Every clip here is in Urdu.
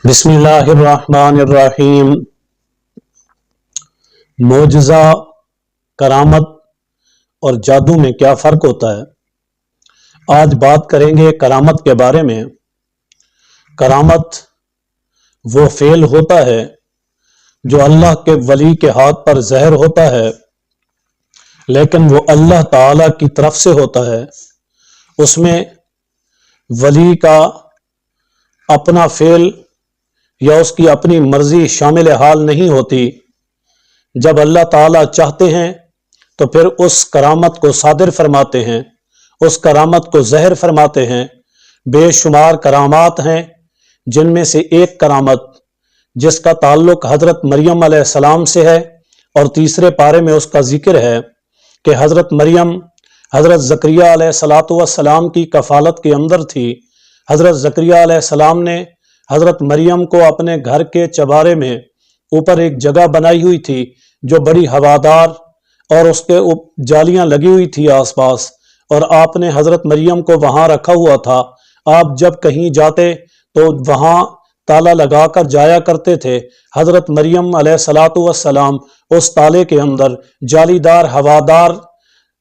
بسم اللہ الرحمن الرحیم۔ معجزہ، کرامت اور جادو میں کیا فرق ہوتا ہے؟ آج بات کریں گے کرامت کے بارے میں۔ کرامت وہ فعل ہوتا ہے جو اللہ کے ولی کے ہاتھ پر ظاہر ہوتا ہے، لیکن وہ اللہ تعالی کی طرف سے ہوتا ہے۔ اس میں ولی کا اپنا فعل یا اس کی اپنی مرضی شامل حال نہیں ہوتی۔ جب اللہ تعالیٰ چاہتے ہیں تو پھر اس کرامت کو صادر فرماتے ہیں، اس کرامت کو ظاہر فرماتے ہیں۔ بے شمار کرامات ہیں، جن میں سے ایک کرامت جس کا تعلق حضرت مریم علیہ السلام سے ہے، اور تیسرے پارے میں اس کا ذکر ہے کہ حضرت مریم حضرت زکریا علیہ السلام کی کفالت کے اندر تھی۔ حضرت زکریا علیہ السلام نے حضرت مریم کو اپنے گھر کے چبارے میں اوپر ایک جگہ بنائی ہوئی تھی جو بڑی ہوادار اور اس کے جالیاں لگی ہوئی تھی آس پاس، اور آپ نے حضرت مریم کو وہاں رکھا ہوا تھا۔ آپ جب کہیں جاتے تو وہاں تالا لگا کر جایا کرتے تھے۔ حضرت مریم علیہ السلام اس تالے کے اندر جالی دار ہوادار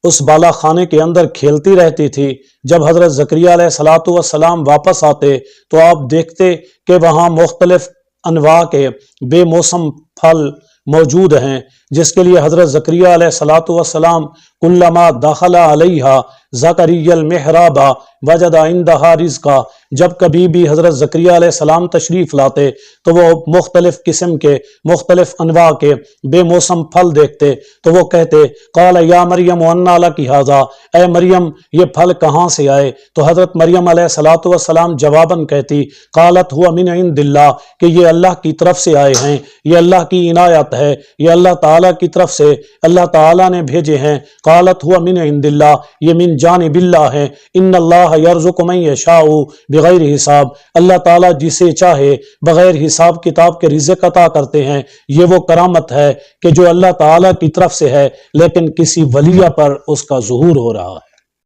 اس بالا خانے کے اندر کھیلتی رہتی تھی۔ جب حضرت زکریا علیہ السلام واپس آتے تو آپ دیکھتے کہ وہاں مختلف انواع کے بے موسم پھل موجود ہیں، جس کے لیے حضرت زکریا علیہ السلام کلما دخل علیہا زکریا المحراب وجد عندہا رزقا، جب کبھی بھی حضرت زکریا علیہ السلام تشریف لاتے تو وہ مختلف قسم کے مختلف انواع کے بے موسم پھل دیکھتے تو وہ کہتے قال یا مریم انا لکی ھذا، اے مریم یہ پھل کہاں سے آئے؟ تو حضرت مریم علیہ السلام جواباً کہتی قالت هو من عند اللہ، کہ یہ اللہ کی طرف سے آئے ہیں، یہ اللہ کی عنایت ہے، یہ اللہ تعالیٰ کی طرف سے اللہ تعالیٰ نے بھیجے ہیں۔ قالت هو من عند اللہ، یہ من جانب اللہ ہے۔ ان اللہ یرزق من یشاء بغیر حساب، اللہ تعالیٰ جسے چاہے بغیر حساب کتاب کے رزق عطا کرتے ہیں۔ یہ وہ کرامت ہے کہ جو اللہ تعالیٰ کی طرف سے ہے، لیکن کسی ولیہ پر اس کا ظہور ہو رہا ہے۔